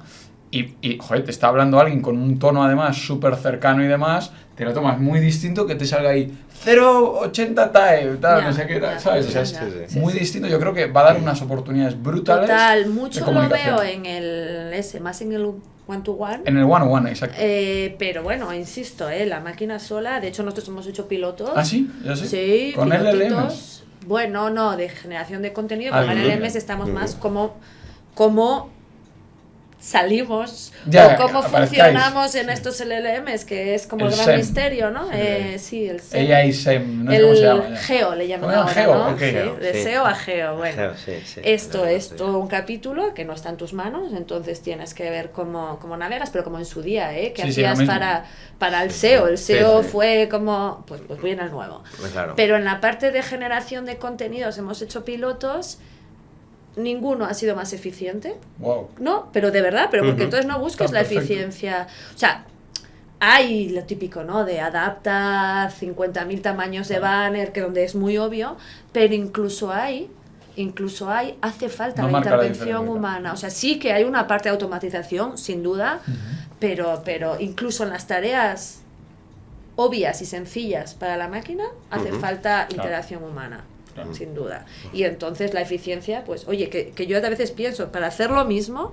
y, joder, te está hablando alguien con un tono además súper cercano y demás, te lo tomas muy distinto que te salga ahí 0,80 TAE, tal, Ya, no sé qué, ya, ¿sabes? O sea, ya, es sí, muy sí. distinto. Yo creo que va a dar unas oportunidades brutales Total, de mucho lo comunicación. veo en más en el one-to-one. En el one-on-one, exacto. Pero bueno, insisto, la máquina sola, de hecho nosotros hemos hecho pilotos. ¿Ah, sí? ¿Ya sé? Sí, ¿Con pilotitos. LLMs? Bueno, no, de generación de contenido, Ah, con bien. LLMs estamos más como salimos Ya, o cómo aparezcáis. funcionamos en estos LLMs, que es como el gran SEM. misterio, ¿no? Sí. Sí, el SEM. AI SEM, no sé cómo se llama. ya. Geo le llaman ¿Cómo ahora, Geo? ¿no? Ok. Sí, Geo, de sí. SEO a Geo, bueno. Geo, sí, sí. Esto es Sí. todo un capítulo que no está en tus manos, entonces tienes que ver cómo navegas, pero como en su día, ¿eh? ¿Qué Sí, sí, lo hacías mismo. para el SEO? El SEO sí. fue como, pues viene el nuevo. Claro. Pero en la parte de generación de contenidos hemos hecho pilotos, ninguno ha sido más eficiente. Wow. No, pero de verdad, pero porque Ujú. entonces no busques Está la perfecto. eficiencia. O sea, hay lo típico, ¿no? De adapta 50.000 tamaños de banner, que donde es muy obvio, pero incluso hay, hace falta No la marca la intervención diferencia. humana. O sea, sí que hay una parte de automatización, sin duda, pero incluso en las tareas obvias y sencillas para la máquina, hace Ujú. falta interacción humana. Claro. Sin duda. Y entonces la eficiencia, pues, oye, que yo a veces pienso, para hacer lo mismo,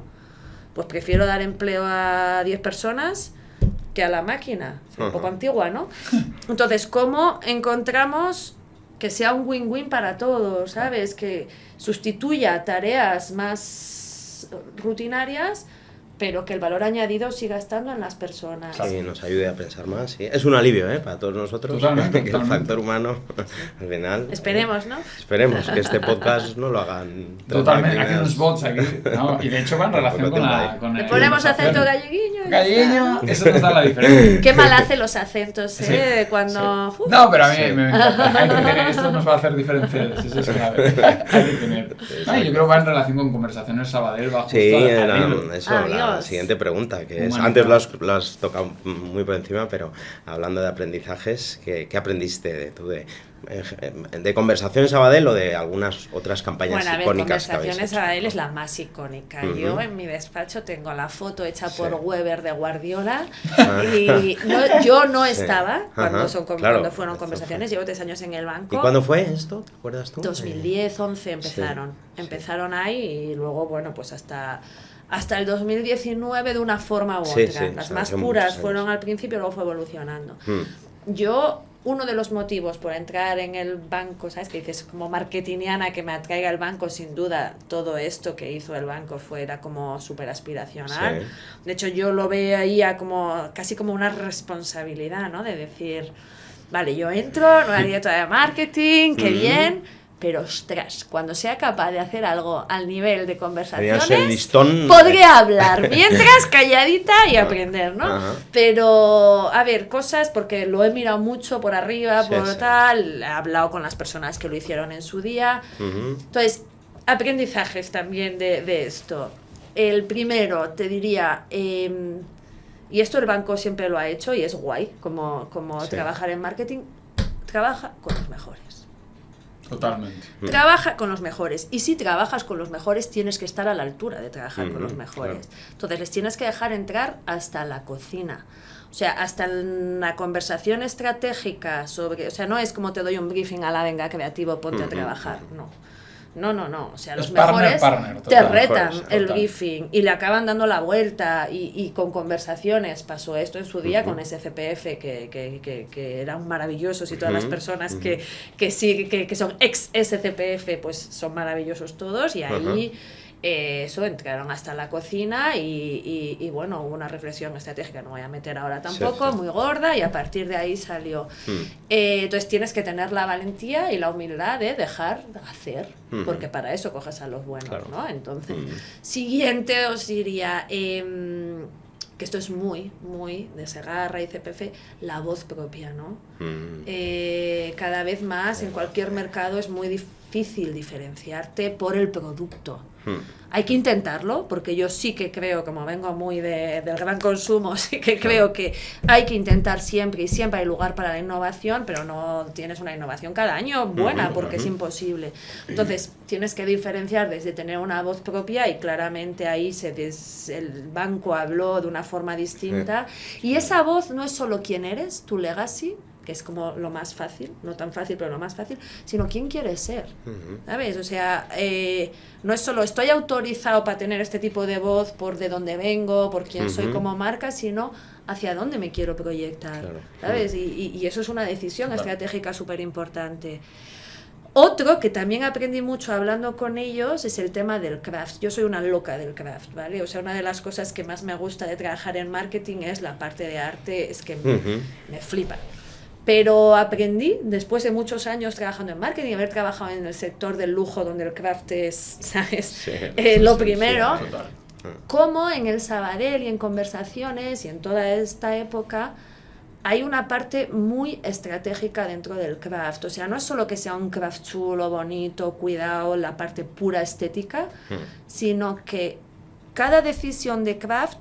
pues prefiero dar empleo a 10 personas que a la máquina. Es un poco antigua, ¿no? Entonces, ¿cómo encontramos que sea un win-win para todos, ¿sabes? Que sustituya tareas más rutinarias, pero que el valor añadido siga estando en las personas. Sí, nos ayude a pensar más, sí. Es un alivio, para todos nosotros. Totalmente, que el totalmente. factor humano, al final... Esperemos, ¿no? Esperemos que este podcast no lo hagan... tres Totalmente, aquí máquinas. unos bots aquí, ¿no? Y de hecho va en relación Poco con tiempo la... ahí. Con Le el- ponemos la acento conversación. galleguiño. y ya Galleguiño, está. eso nos da la diferencia. Qué mal hace los acentos, Sí, de cuando... sí. No, pero a mí Sí. me encanta. Hay que tener, esto nos va a hacer diferenciales, eso es clave. Hay que tener. No, y yo creo que va en relación con conversaciones Sabadell, va justo Sí, al hilo. eso, la Adiós. siguiente pregunta, que es, Humanidad. antes lo has tocado muy por encima, pero hablando de aprendizajes, ¿qué aprendiste de Conversación Sabadell o de algunas otras campañas Bueno, a ver, icónicas que habéis Conversaciones hecho? a él es la más icónica. Ujú. Yo en mi despacho tengo la foto hecha Sí. por Weber de Guardiola y yo no Sí. estaba cuando, Ajá, claro, cuando fueron esto conversaciones. fue. Llevo 3 años en el banco. ¿Y cuándo fue esto? ¿Te acuerdas tú? 2010, 11 empezaron. sí. Empezaron ahí y luego, bueno, pues hasta el 2019 de una forma u Sí, otra. sí, Las o sea, más hace puras muchos años. fueron al principio, luego fue evolucionando. Mm. Yo, uno de los motivos por entrar en el banco, ¿sabes? Que dices, como marketingiana, que me atraiga el banco, sin duda, todo esto que hizo el banco era como súper aspiracional. Sí. De hecho, yo lo veía como casi como una responsabilidad, ¿no? De decir, vale, yo entro, nueva directora de marketing, qué bien, pero ostras, cuando sea capaz de hacer algo al nivel de Tenías el conversaciones, listón... podré hablar mientras calladita y aprender, ¿no? Ajá. Pero, a ver, cosas, porque lo he mirado mucho por arriba, Sí, por sí. tal, he hablado con las personas que lo hicieron en su día. Ujú. Entonces, aprendizajes también de esto. El primero, te diría, y esto el banco siempre lo ha hecho y es guay, como Sí. trabajar en marketing, trabaja con los mejores. Totalmente. Trabaja con los mejores. Y si trabajas con los mejores, tienes que estar a la altura de trabajar con los Ujú, mejores. claro. Entonces, les tienes que dejar entrar hasta la cocina. O sea, hasta la conversación estratégica sobre... O sea, no es como te doy un briefing a la venga creativo, ponte a trabajar. No. O sea, los Es partner, mejores partner, te total, retan mejores, el total. briefing y le acaban dando la vuelta y con conversaciones. Pasó esto en su día con SCPF, que eran maravillosos y todas las personas que son ex SCPF, pues son maravillosos todos y ahí... eso, entraron hasta la cocina y bueno, hubo una reflexión estratégica, no voy a meter ahora tampoco, Sí, sí. muy gorda, y a partir de ahí salió. Entonces tienes que tener la valentía y la humildad de dejar de hacer, porque para eso coges a los buenos, Claro. ¿no? Entonces, siguiente os diría, que esto es muy, muy de Segarra y CPF, la voz propia, ¿no? Mm. Cada vez más en cualquier mercado es muy difícil difícil diferenciarte por el producto. Hay que intentarlo, porque yo sí que creo, como vengo muy del gran consumo, sí que creo que hay que intentar siempre, y siempre hay lugar para la innovación, pero no tienes una innovación cada año buena, porque es imposible. Entonces, tienes que diferenciar desde tener una voz propia, y claramente ahí el banco habló de una forma distinta, y esa voz no es solo quién eres, tu legacy, que es como lo más fácil, no tan fácil, pero lo más fácil, sino quién quieres ser, ¿sabes? O sea, no es solo estoy autorizado para tener este tipo de voz por de dónde vengo, por quién soy como marca, sino hacia dónde me quiero proyectar, ¿sabes? Y eso es una decisión estratégica súper importante. Otro que también aprendí mucho hablando con ellos es el tema del craft. Yo soy una loca del craft, ¿vale? O sea, una de las cosas que más me gusta de trabajar en marketing es la parte de arte, es que me flipa. Pero aprendí, después de muchos años trabajando en marketing, haber trabajado en el sector del lujo, donde el craft es, ¿sabes? Lo primero, cómo en el Sabadell y en conversaciones y en toda esta época hay una parte muy estratégica dentro del craft. O sea, no es solo que sea un craft chulo, bonito, cuidado, la parte pura estética, sino que cada decisión de craft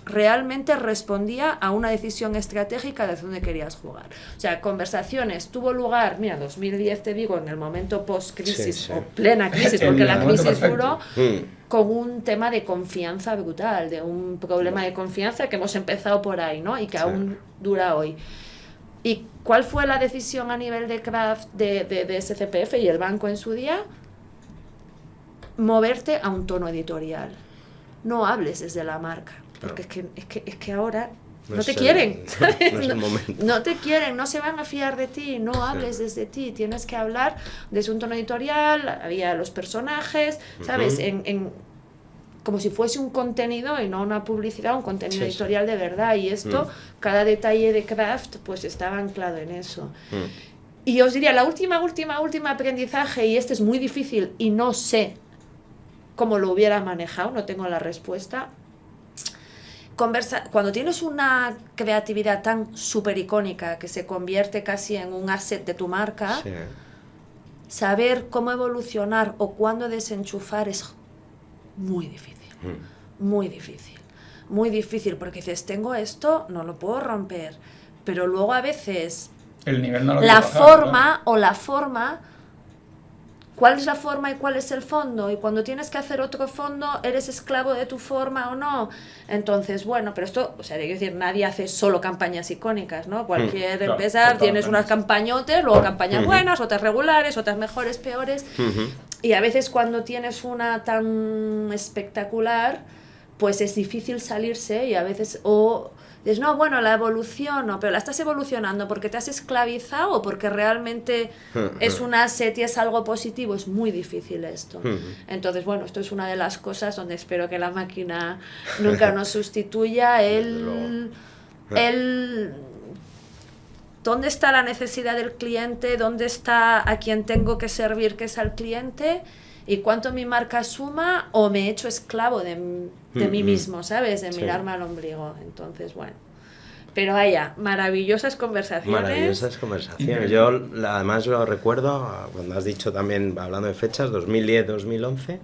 realmente respondía a una decisión estratégica de dónde querías jugar. O sea, conversaciones tuvo lugar, mira, 2010 te digo, en el momento post-crisis o plena crisis, porque la crisis duró, con un tema de confianza brutal, de un problema de confianza que hemos empezado por ahí, ¿no? Y que aún dura hoy. ¿Y cuál fue la decisión a nivel de craft de SCPF y el banco en su día? Moverte a un tono editorial. No hables desde la marca. Porque es que ahora no te quieren, ¿sabes? No es el momento. No te quieren, no se van a fiar de ti, no hables desde ti, tienes que hablar desde un tono editorial, había los personajes, ¿sabes? Como si fuese un contenido y no una publicidad, un contenido editorial de verdad, y esto, cada detalle de craft, pues estaba anclado en eso. Y os diría, la última aprendizaje, y este es muy difícil y no sé cómo lo hubiera manejado, no tengo la respuesta. Cuando tienes una creatividad tan súper icónica que se convierte casi en un asset de tu marca, saber cómo evolucionar o cuándo desenchufar es muy difícil, muy difícil, muy difícil, porque dices, tengo esto, no lo puedo romper, pero luego a veces el nivel no lo la forma o la forma, ¿cuál es la forma y cuál es el fondo? Y cuando tienes que hacer otro fondo, ¿eres esclavo de tu forma o no? Entonces, bueno, pero esto, o sea, hay que decir, nadie hace solo campañas icónicas, ¿no? Cualquier empresa tienes unas campañotes, luego campañas buenas, otras regulares, otras mejores, peores. Y a veces cuando tienes una tan espectacular, pues es difícil salirse, y a veces, dices, no, bueno, la evolución, no, pero la estás evolucionando porque te has esclavizado o porque realmente es un asset y es algo positivo. Es muy difícil esto. Entonces, bueno, esto es una de las cosas donde espero que la máquina nunca nos sustituya. ¿Dónde está la necesidad del cliente? ¿Dónde está a quien tengo que servir, que es al cliente? ¿Y cuánto mi marca suma o me he hecho esclavo de mí mismo, ¿sabes? De mirarme al ombligo. Entonces, bueno. Pero vaya, maravillosas conversaciones. Maravilosas conversaciones. Yo además lo recuerdo, cuando has dicho también, hablando de fechas, 2010-2011,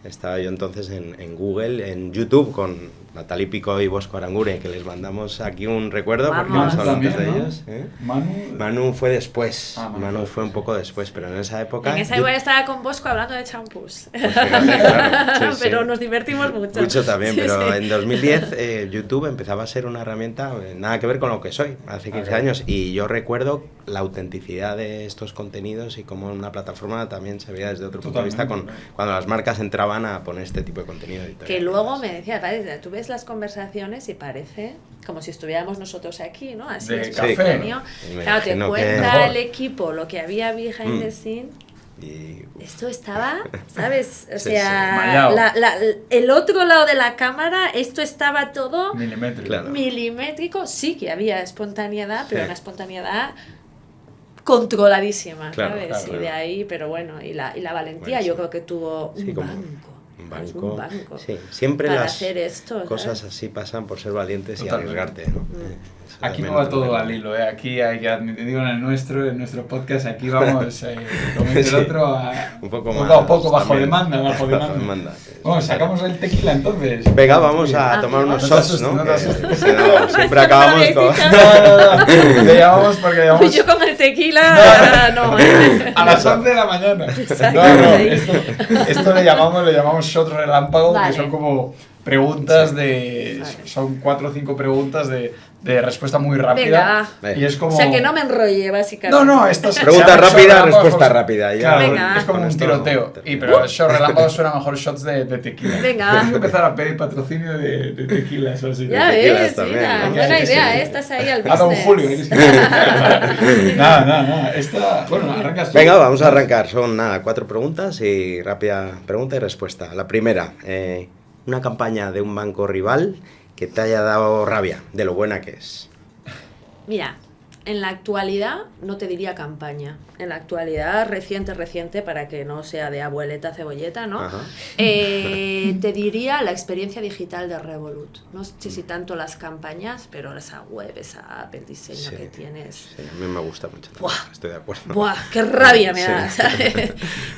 estaba yo entonces en Google, en YouTube, con Natalie Picó y Bosco Aranguren, que les mandamos aquí un recuerdo. Vamos. Porque hemos hablado antes de También, ¿no? ellos. Manu fue después. Manu fue un poco después, pero en esa época... En esa época estaba con Bosco hablando de champús. Pues fíjate, claro, sí, pero sí. nos divertimos mucho. Mucho también, Sí, pero sí. en 2010 YouTube empezaba a ser una herramienta nada que ver con lo que soy, hace 15 años, y yo recuerdo la autenticidad de estos contenidos y cómo en una plataforma también se veía desde otro punto de vista cuando las marcas entraban a poner este tipo de contenido editorial. Que luego me decía, tú ves las conversaciones y parece como si estuviéramos nosotros aquí, ¿no? Así De es café, espontáneo. ¿no? Claro, te Imagino cuenta que- el equipo lo que había behind the scene. Y Esto estaba, ¿sabes? O Sí, sea, Mallao. el otro lado de la cámara, esto estaba todo milimétrico. Claro. milimétrico. Sí que había espontaneidad, pero Sí. una espontaneidad controladísima, Claro, ¿sabes? claro, Y de claro. ahí, pero bueno, y la valentía Buenísimo. yo creo que tuvo un Sí, como- banco. Un Es banco. un banco. Sí, siempre Para las hacer esto, cosas ¿sabes? así pasan por ser valientes Totalmente. y arriesgarte, ¿no? Eso Aquí también no va es todo tremendo. al hilo, ¿eh? Aquí hay que admitir, digo, en nuestro podcast, aquí vamos, como dice Sí. el otro, Un poco poco más, a poco, bajo también. demanda, bajo demanda. Bajo demanda, sí. Bueno, sacamos el tequila entonces. Venga, vamos a Ah, tomar unos no te shots, asustes, ¿no? no te Que asustes. si no, siempre Esto no acabamos lo con... habéis dicho. No. Le llamamos porque le Uy, llamamos yo con el tequila, no. a las 11 de la mañana. Exacto, No, sí. esto le llamamos shot relámpago, Vale. que son como preguntas de... Vale. Son 4 o 5 preguntas de respuesta muy rápida. Venga. Y es como... O sea, que no me enrolle, básicamente. No, esto es... Pregunta se llama rápida, shot relámpago, respuesta pues, rápida. Ya, Claro, Venga. es como con un esto tiroteo. termino. Pero el shot relámpago suena mejor shots de tequila. Venga. Tienes que empezar a pedir patrocínio de tequilas o así. Ya tequilas ves, también, mira, ¿no? buena Sí, idea, sí. estás ahí al Ah, don business. Julio. Nada. Esta... Bueno, arrancas tú. Venga, vamos a arrancar. Son 4 preguntas y rápida pregunta y respuesta. La primera, una campaña de un banco rival que te haya dado rabia de lo buena que es. Mira, en la actualidad no te diría campaña. En la actualidad reciente, para que no sea de abueleta cebolleta, ¿no? Ajá. Te diría la experiencia digital de Revolut. No sé si tanto las campañas, pero esa web, esa app, el diseño Sí. que tienes. Sí, a mí me gusta mucho. también, Buah. Estoy de acuerdo. ¡Buah! ¡Qué rabia me Sí. da! ¿sabes?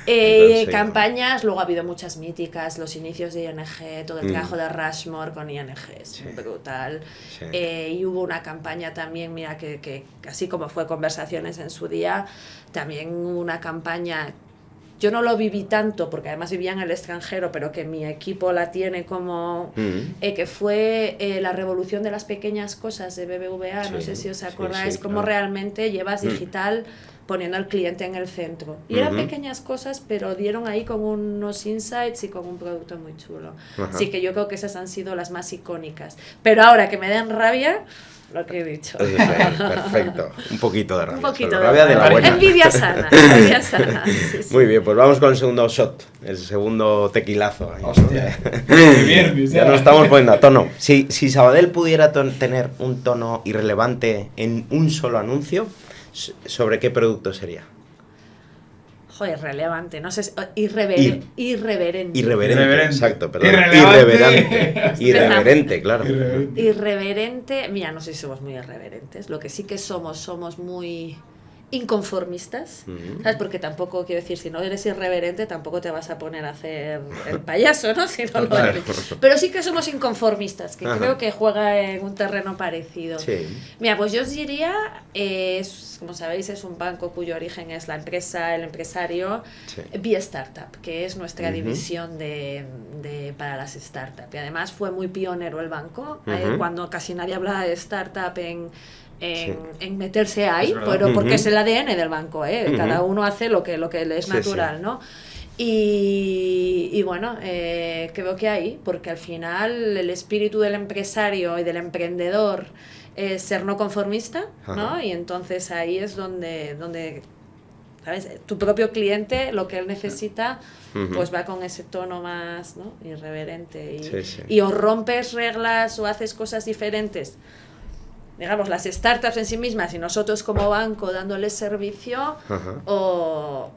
Entonces, Campañas, luego ha habido muchas míticas, los inicios de ING, todo el Mm. trabajo de Rushmore con ING, es Sí. brutal. Sí. Y hubo una campaña también, mira, que así como fue Conversaciones en su día, también hubo una campaña. Yo no lo viví tanto, porque además vivía en el extranjero, pero que mi equipo la tiene como... que fue la revolución de las pequeñas cosas de BBVA, no Sí, sé si os sí, acordáis, sí, cómo claro. realmente llevas digital poniendo al cliente en el centro. Y eran Ujú. pequeñas cosas, pero dieron ahí con unos insights y con un producto muy chulo. Ajá. Así que yo creo que esas han sido las más icónicas. Pero ahora que me den rabia, lo que he dicho. Eso es, perfecto. Un poquito de rabia. Un poquito solo de rabia de la buena. envidia sana, envidia sana. Sí, sí. Muy bien, pues vamos con el segundo shot, el segundo tequilazo. ahí, ¿no? Hostia. De viernes, Ya nos estamos poniendo a tono. Si Sabadell pudiera tener un tono irrelevante en un solo anuncio, ¿sobre qué producto sería? Joder, relevante, no sé, Ir- irreverente. Irreverente, exacto, perdón. Irrelevante. Irreverente, claro. Irreverente, mira, no sé si somos muy irreverentes, lo que sí que somos muy inconformistas, Ujú. ¿sabes? Porque tampoco, quiero decir, si no eres irreverente, tampoco te vas a poner a hacer el payaso, ¿no? Si no lo Total. eres. Pero sí que somos inconformistas, que Ajá. creo que juega en un terreno parecido. Sí. Mira, pues yo os diría, como sabéis, es un banco cuyo origen es la empresa, el empresario, Sí. Be Startup, que es nuestra Ujú. división para las startups. Y además fue muy pionero el banco, Ujú. cuando casi nadie hablaba de startup en Sí. meterse ahí, Es verdad. pero porque Ujú. es el ADN del banco, ¿eh? Ujú. Cada uno hace lo que le es Sí, natural, sí. ¿no? Y bueno, creo que ahí, porque al final el espíritu del empresario y del emprendedor es ser no conformista, ¿no? Ajá. Y entonces ahí es donde ¿sabes? Tu propio cliente, lo que él necesita, Ujú. pues va con ese tono más, ¿no? Irreverente. Y, Sí, sí. y o rompes reglas o haces cosas diferentes. Digamos, las startups en sí mismas y nosotros como banco dándoles servicio, Ajá. o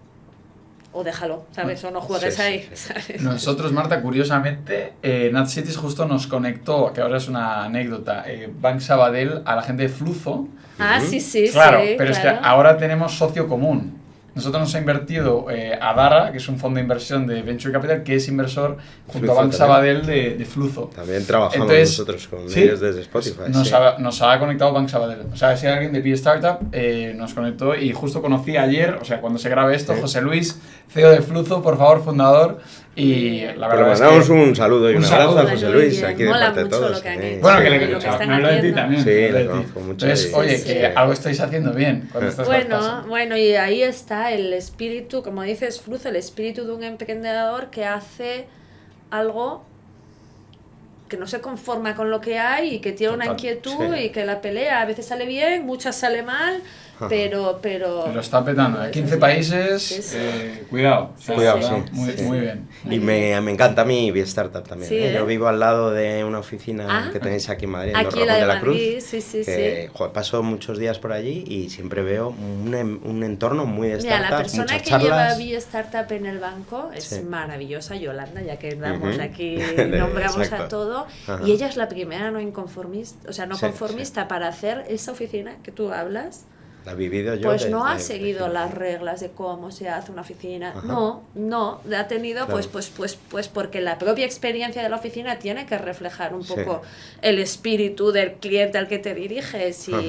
déjalo, ¿sabes? O no juegues Sí, sí, ahí, sí. ¿sabes? Nosotros, Marta, curiosamente, NatCities justo nos conectó, que ahora es una anécdota, Bank Sabadell a la gente de Fluzo. Ah, sí, sí, Claro, sí. pero es que claro. ahora tenemos socio común. Nosotros nos ha invertido Adara, que es un fondo de inversión de Venture Capital, que es inversor junto Fluzo a Bank también. Sabadell de Fluzo. También trabajamos Entonces, nosotros con sí, ellos desde Spotify. Nos, sí. nos ha conectado Bank Sabadell. O sea, si hay alguien de Be Startup, nos conectó y justo conocí ayer, o sea, cuando se grabe esto, Sí. José Luis, CEO de Fluzo, por favor, fundador. Y la Pues le verdad es mandamos que... un saludo y un abrazo a Muy José bien, Luis, aquí de mola parte de mucho todos. lo que han sí. hecho. Bueno, Sí, que lo le que están me habla de ti haciendo. también. Sí, me habla le de ti. conozco mucho Entonces, y- oye, sí. que algo estáis haciendo bien con estas cosas. Bueno, y ahí está el espíritu, como dices, Fluzo, el espíritu de un emprendedor que hace algo que no se conforma con lo que hay y que tiene una Total, inquietud sí. y que la pelea a veces sale bien, muchas sale mal, pero Lo está petando. 15 países, Sí. cuidado. O sea, Cuidado, sí. Muy bien. Y me encanta a mí Startup también. Sí, ¿eh? Yo vivo al lado de una oficina que tenéis aquí en Madrid, en aquí Torrejón la de la Cruz. Madrid, sí. Joder, paso muchos días por allí y siempre veo un entorno muy de Mira, startups, la persona muchas que charlas. lleva Startup en el banco es Sí. maravillosa, Yolanda, ya que damos aquí, De- nombramos exacto. a todo. Ajá. Y ella es la primera no inconformista, o sea, no Sí, conformista para hacer esa oficina que tú hablas. La he vivido yo. Pues no ha desde seguido pequeño. las reglas de cómo se hace una oficina. Ajá. No, ha tenido Claro. pues porque la propia experiencia de la oficina tiene que reflejar un Sí. poco el espíritu del cliente al que te diriges Ajá.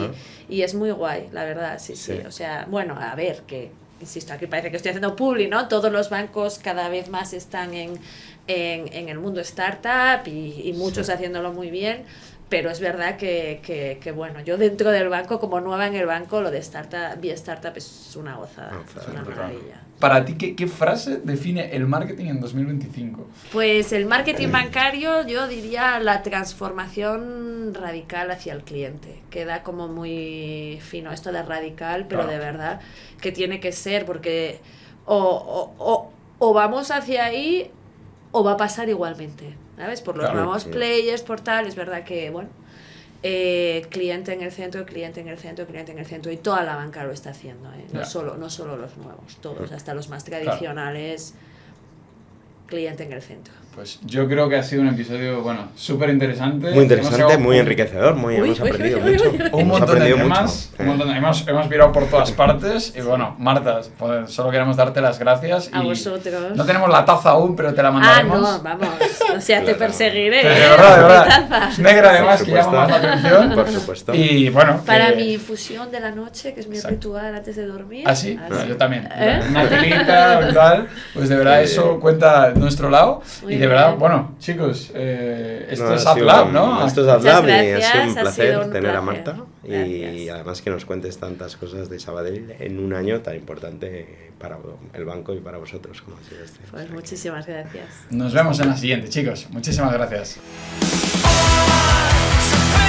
y es muy guay, la verdad, sí. Sí. O sea, bueno, a ver, que insisto, aquí parece que estoy haciendo publi, ¿no? Todos los bancos cada vez más están en el mundo startup y muchos Sí. haciéndolo muy bien. Pero es verdad que, bueno, yo dentro del banco, como nueva en el banco, lo de Startup es una gozada, es una maravilla. Para ti, ¿qué frase define el marketing en 2025? Pues el marketing bancario, yo diría la transformación radical hacia el cliente. Queda como muy fino esto de radical, pero Claro. de verdad que tiene que ser, porque o vamos hacia ahí o va a pasar igualmente, ¿sabes? Por los Claro, nuevos sí. players, por tal, es verdad que, bueno, cliente en el centro, cliente en el centro, cliente en el centro, y toda la banca lo está haciendo, ¿eh? Ya. No solo los nuevos, todos, hasta los más tradicionales, cliente en el centro. Pues yo creo que ha sido un episodio, bueno, súper interesante. Muy interesante, muy enriquecedor, hemos aprendido mucho. Un Hemos montón de aprendido temas, mucho. un montón de- hemos virado por todas partes y bueno, Marta, pues solo queremos darte las gracias. A y vosotros. No tenemos la taza aún, pero te la mandaremos. No, vamos, o sea, te Claro. perseguiré. Pero de verdad, Mi taza. es negra además, Por que llama más la supuesto. atención. Por supuesto. Y bueno, Para que- mi fusión de la noche, que es mi Exacto. ritual antes de dormir. ¿Ah, sí? Así. Yo también. ¿Eh? Una telita y tal. Pues de verdad Qué eso bien. cuenta de nuestro lado. Muy y de verdad, bien. bueno, chicos, esto No, es ha sido AdLab, ¿no? Esto es Muchas AdLab y ha gracias, sido un ha placer sido un tener a placer. Marta y Gracias. además que nos cuentes tantas cosas de Sabadell en un año tan importante para el banco y para vosotros como ha sido este. Pues muchísimas gracias. Nos vemos en la siguiente, chicos. Muchísimas gracias. So